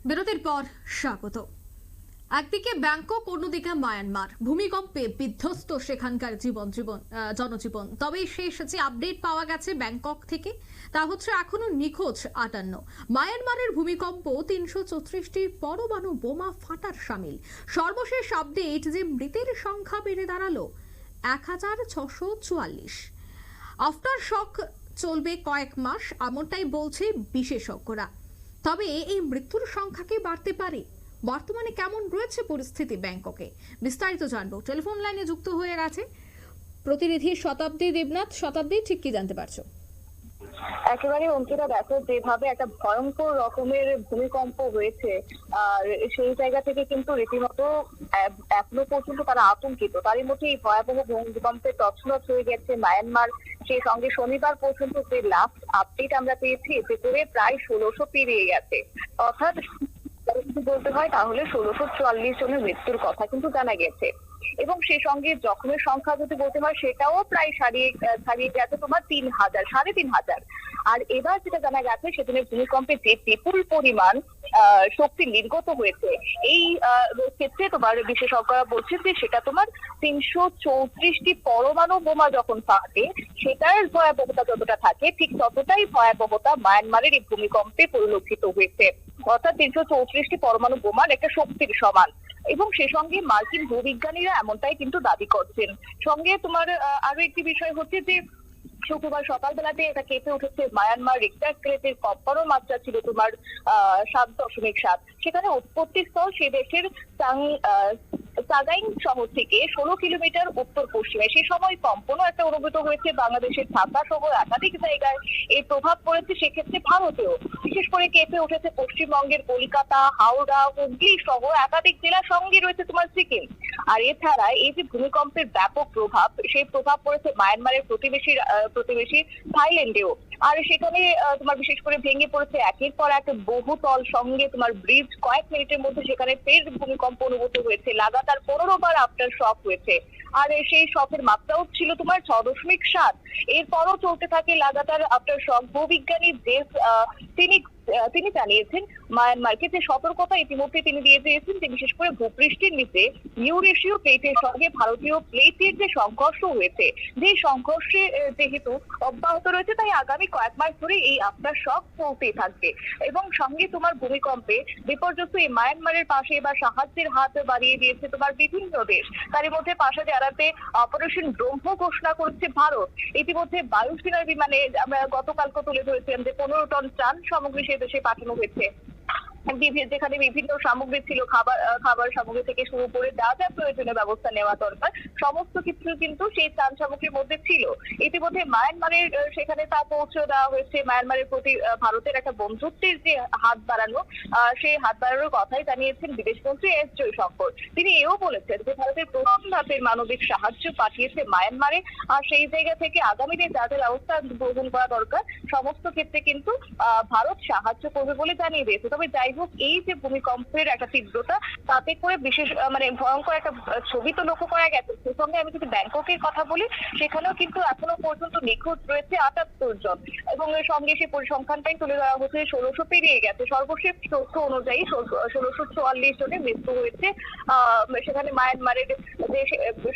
বিরতির পর স্বাগত। একদিকে ব্যাংকক, অন্যদিকে মায়ানমার। ভূমিকম্পে বিধ্বস্ত সেখানকার জনজীবন। তবে শেষ যে আপডেট পাওয়া গেছে ব্যাংকক থেকে তা হচ্ছে এখনো নিখোঁজ 58। মায়ানমারের ভূমিকম্প 334টি পরমাণু বোমা ফাটার সামিল। সর্বশেষ আপডেট যে মৃতের সংখ্যা বেড়ে দাঁড়ালো 1644। আফটার শক চলবে কয়েক মাস, এমনটাই বলছে বিশেষজ্ঞরা। তবে এই মৃত্যুর সংখ্যা কি বাড়তে পারে? বর্তমানে কেমন রয়েছে পরিস্থিতি ব্যাংককে, বিস্তারিত জানবো। টেলিফোন লাইনে যুক্ত হয়ে গেছে প্রতিনিধি শতাব্দী দেবনাথ। শতাব্দী, ঠিক কি জানতে পারছো? একেবারে অঙ্কিতা, দেখো যেভাবে একটা ভয়ঙ্কর রকমের ভূমিকম্প হয়েছে, আর সেই জায়গা থেকে কিন্তু রীতিমতো এখনো পর্যন্ত তারা আতঙ্কিত। তারই মধ্যে এই ভয়াবহ ভূমিকম্পে তছনছ হয়ে গেছে মায়ানমার। সেই সঙ্গে শনিবার পর্যন্ত যে লাস্ট আপডেট আমরা পেয়েছি, এতে করে প্রায় 1600 পেরিয়ে গেছে। অর্থাৎ বলতে হয় তাহলে 1644 জনের মৃত্যুর কথা কিন্তু জানা গেছে। এবং সেই সঙ্গে জখমের সংখ্যা যদি বলতে হয়, সেটাও প্রায় ছাড়িয়ে গেছে তোমার 3000, 3500। আর এবার যেটা জানা গেছে, সেদিনের ভূমিকম্পে যে বিপুল পরিমাণ শক্তি নির্গত হয়েছে, এই ক্ষেত্রে তোমার বিশেষজ্ঞরা বলছেন যে সেটা তোমার 334টি পরমাণু বোমা যখন ফাটে, সেটার ভয়াবহতা যতটা থাকে, ঠিক ততটাই ভয়াবহতা মায়ানমারের এই ভূমিকম্পে পরিলক্ষিত হয়েছে। অর্থাৎ 334টি পরমাণু বোমার একটা শক্তির সমান। এবং সে সঙ্গে মার্কিন ভূবিজ্ঞানীরা এমনটাই কিন্তু দাবি করছেন। সঙ্গে তোমার আরো একটি বিষয় হচ্ছে যে শুক্রবার সকালবেলাতে এটা কেঁপে উঠেছে মায়ানমার। রিক্টার স্কেলের কম্পন মাত্রা ছিল তোমার 7.7। সেখানে উৎপত্তি স্থল সে দেশের সাগাইং শহর থেকে 16 কিলোমিটার উত্তর পশ্চিমে। সে সময় কম্পনও একটা অনুভূত হয়েছে বাংলাদেশের ঢাকা সহ একাধিক জায়গায় এর প্রভাব পড়েছে, সেক্ষেত্রে ভারতেও। বিশেষ করে কেঁপে উঠেছে পশ্চিমবঙ্গের কলকাতা, হাওড়া, হুগলি সহ একাধিক জেলার সঙ্গে রয়েছে তোমার সিকিম। আর এছাড়া এই যে ভূমিকম্পের ব্যাপক প্রভাব, সেই প্রভাব পড়েছে মায়ানমারের প্রতিবেশী থাইল্যান্ডেও। আর সেখানে তোমার বিশেষ করে ভেঙে পড়েছে একের পর এক বহুতল, সঙ্গে তোমার ব্রিজ। কয়েক মিনিটের মধ্যে সেখানে ফের ভূমিকম্প অনুভূত হয়েছে। লাগাতার 15 বার আফটার শক হয়েছে। আর সেই শকের মাত্রাও ছিল তোমার 6.7। এরপরও চলতে থাকে লাগাতার আফটার শক। ভূবিজ্ঞানী দেশ তিনি জানিয়েছেন মায়ানমারকে যে সতর্কতা ইতিমধ্যে তিনি দিয়ে দিয়েছেন, যে বিশেষ করে ভূপৃষ্ঠের নিচে ইউরেশীয় প্লেটের সঙ্গে ভারতীয় প্লেটের যে সংঘর্ষ হয়েছে, যে সংঘর্ষে যেহেতু অব্যাহত রয়েছে, তাই আগামী কয়েক মাস ধরে এই আফটার শক চলতেই থাকবে। এবং সঙ্গে তোমার ভূমিকম্পে বিপর্যস্ত এই মায়ানমারের পাশে এবার সাহায্যের হাত বাড়িয়ে দিয়েছে তোমার বিভিন্ন দেশ। তারই মধ্যে পাশে দাঁড়াতে অপারেশন ব্রহ্ম ঘোষণা করেছে ভারত। ইতিমধ্যে বায়ুসেনার বিমানে আমরা গতকালকে তুলে ধরেছিলাম যে 15 টন ত্রাণ সামগ্রী সে দেশে পাঠানো হয়েছে। যেখানে বিভিন্ন সামগ্রী ছিল, খাবার সামগ্রী থেকে শুরু করে যা যা প্রয়োজনীয় ব্যবস্থা নেওয়া দরকার, সমস্ত কিছু কিন্তু সেই ত্রাণ সামগ্রীর মধ্যে ছিল। ইতিমধ্যে মায়ানমারের সেখানে তা পৌঁছে দেওয়া হয়েছে। মায়ানমারের প্রতি ভারতের একটা বন্ধুত্বের যে হাত বাড়ানো, সেই হাত বাড়ানোর কথাই জানিয়েছেন বিদেশমন্ত্রী এস জয়শঙ্কর। তিনি এও বলেছেন যে ভারতের প্রথম ধাপের মানবিক সাহায্য পাঠিয়েছে মায়ানমারে। আর সেই জায়গা থেকে আগামী দিনে যা যা ব্যবস্থা গ্রহণ করা দরকার, সমস্ত ক্ষেত্রে কিন্তু ভারত সাহায্য করবে বলে জানিয়ে দিয়েছে। তবে যাই হোক, এই যে ভূমিকম্পের একটা তীব্রতা, তাতে করে বিশেষ ভয়ঙ্কর একটা ছবি তো লক্ষ্য করা গেছে। সে সঙ্গে আমি যদি ব্যাংককের কথা বলি, সেখানেও কিন্তু এখনো পর্যন্ত নিখোঁজ রয়েছে 78 জন। এবং এর সঙ্গে সেই পরিসংখ্যানটাই তুলে দেওয়া হচ্ছে 1600 পেরিয়ে গেছে। সর্বশেষ তথ্য অনুযায়ী 1644 জনের মৃত্যু হয়েছে। সেখানে মায়ানমারের যে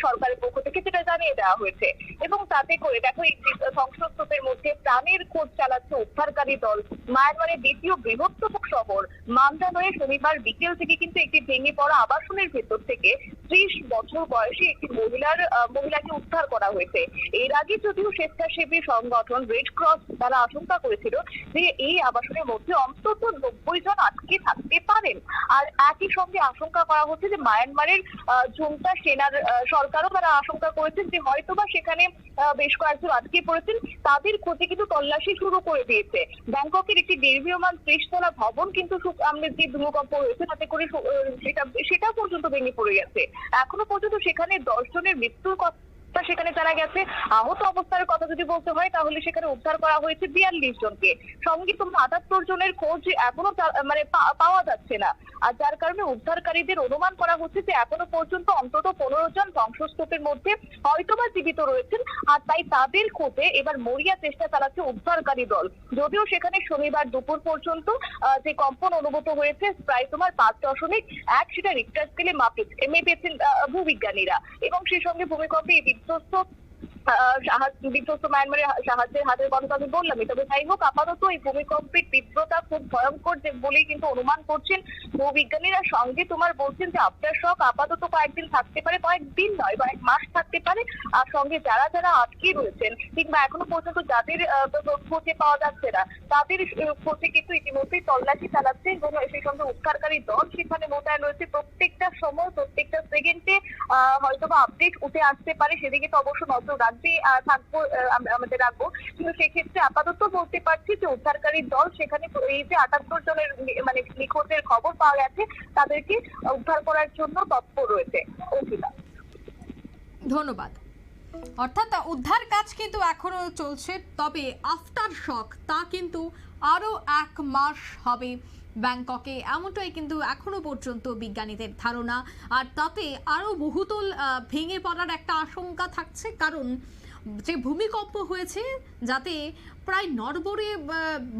সরকারের পক্ষ থেকে সেটা জানিয়ে দেওয়া হয়েছে। এবং তাতে করে দেখো, এই ধ্বংসস্তূপের মধ্যে প্রাণের খোঁজ চালাচ্ছে উদ্ধারকারী দল। মায়ানমারের দ্বিতীয় বৃহত্তম শহর মান্দালয়ে শনিবার বিকেল থেকে কিন্তু একটি ভেঙে পড়া আবাসনের ভেতর থেকে 30 বছর বয়সী একটি মহিলাকে উদ্ধার করা হয়েছে। এর আগে যদিও স্বেচ্ছাসেবী সংগঠন রেড ক্রস তারা আশঙ্কা করেছিল যে এই আবাসনের মধ্যে অন্তত 90 জন আটকে থাকতে পারেন। আর একই সঙ্গে আশঙ্কা করা হচ্ছে যে মায়ানমারের জুন্টা সেনার সরকারও তারা আশঙ্কা করেছেন যে হয়তোবা সেখানে বেশ কয়েকজন আটকে পড়েছেন। তাদের খোঁজে কিন্তু তল্লাশি শুরু করে দিয়েছে। ব্যাংককের একটি নির্মীয়মান 30 তলা ভবন কিন্তু যে ভূমিকম্প হয়েছে তাতে করে সেটা পর্যন্ত ভেঙে পড়ে গেছে। এখনো পর্যন্ত সেখানে 10 জনের মৃত্যুর কথা তা সেখানে জানা গেছে আহত অবস্থার কথা যদি বলতে হয় তাহলে সেখানে উদ্ধার করা হয়েছে 42 জনকে, সঙ্গে তোমার 78 জনের খোঁজ এখনো মানে পাওয়া যাচ্ছে না। আর যার কারণে উদ্ধারকারীদের অনুমান করা হচ্ছে যে এখনো পর্যন্ত অন্তত 15 জন ধ্বংসস্তূপের মধ্যে হয়তোবা জীবিত রয়েছেন। আর তাই তাদের খোঁজে এবার মরিয়া চেষ্টা চালাচ্ছে উদ্ধারকারী দল। যদিও সেখানে শনিবার দুপুর পর্যন্ত যে কম্পন অনুভূত হয়েছে প্রায় তোমার 5.1 সেটা রিক্টার স্কেলে মেপেছেন ভূবিজ্ঞানীরা, এবং সেই সঙ্গে ভূমিকম্পে বিধ্বস্ত মায়ানমারের সাহায্যের হাতের কথা তো আমি বললামই। তবে যাই হোক, আপাতত এই ভূমিকম্পের তীব্রতা খুব ভয়ঙ্কর বলেই কিন্তু অনুমান করছেন ভূবিজ্ঞানীরা। সঙ্গে তোমার বলছেন যে আফটার শক আপাতত কয়েকদিন থাকতে পারে, কয়েকদিন নয় কয়েক মাস থাকতে পারে। আর সঙ্গে যারা যারা আটকে রয়েছেন কিংবা এখনো পর্যন্ত যাদের খোঁজে পাওয়া যাচ্ছে না তাদের খোঁজে কিন্তু ইতিমধ্যেই তল্লাশি চালাচ্ছে, এবং সেই সঙ্গে উদ্ধারকারী দল সেখানে মোতায়েন রয়েছে। প্রত্যেকটা সময় প্রত্যেকটা সেকেন্ডে হয়তোবা আপডেট উঠে আসতে পারে, সেদিকে তো অবশ্য নজর থাকবো, আমাদের রাখবো। কিন্তু সেক্ষেত্রে আপাতত বলতে পারছি যে উদ্ধারকারী দল সেখানে এই যে 78 জনের মানে নিখোঁজের খবর পাওয়া গেছে তাদেরকে উদ্ধার করার জন্য তৎপর রয়েছে। ধন্যবাদ। অর্থাৎ উদ্ধার কাজ কিন্তু এখনো চলছে, তবে আফটার শক তা কিন্তু আরো 1 মাস হবে ব্যাংককে, এমনটাই কিন্তু এখনো পর্যন্ত বিজ্ঞানীদের ধারণা। আর তাতে আরো বহুতল ভেঙে পড়ার একটা আশঙ্কা থাকছে, কারণ যে ভূমিকম্প হয়েছে যাতে প্রায় নড়বড়ে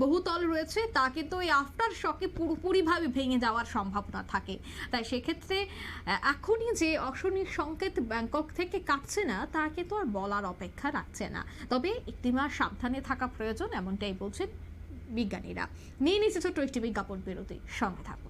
বহুতল রয়েছে তা কিন্তু এই আফটার শকে পুরোপুরিভাবে ভেঙে যাওয়ার সম্ভাবনা থাকে। তাই সেক্ষেত্রে এখনই যে অশনির সংকেত ব্যাংকক থেকে কাটছে না তা কিন্তু আর বলার অপেক্ষা রাখছে না। তবে একটি মাস সাবধানে থাকা প্রয়োজন, এমনটাই বলছেন বিজ্ঞানীরা। নিয়ে নিচ্ছে ছোট্ট একটি বিজ্ঞাপন বিরতি, সঙ্গে থাকুন।